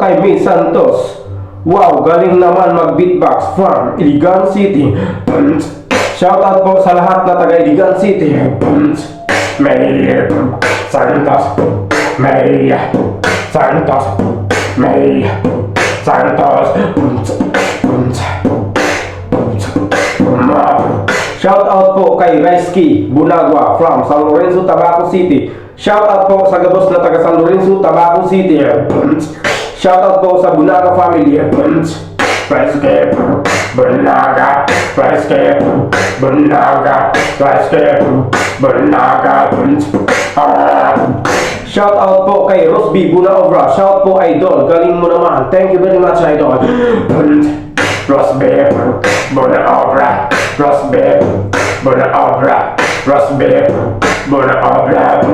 po kay May Santos. Wow, galing naman mag-beatbox from Iligan City. Shoutout po sa lahat na taga Iligan City. May Santos, May Santos, May Santos. Shoutout po kay Reski Bunagua from San Lorenzo, Tabaco City. Shoutout po sa gabos na taga San Lorenzo, Tabaco City. Shoutout po sa Bunaga family. Reski Bunaga, Reski Bunaga, Reski Bunaga. Shoutout po kay Rosby Bunaobra. Shout po idol, galing mo naman. Thank you very much idol. Rosby Bunaobra, Rosby Bunaobra, Rosby Bunaobra.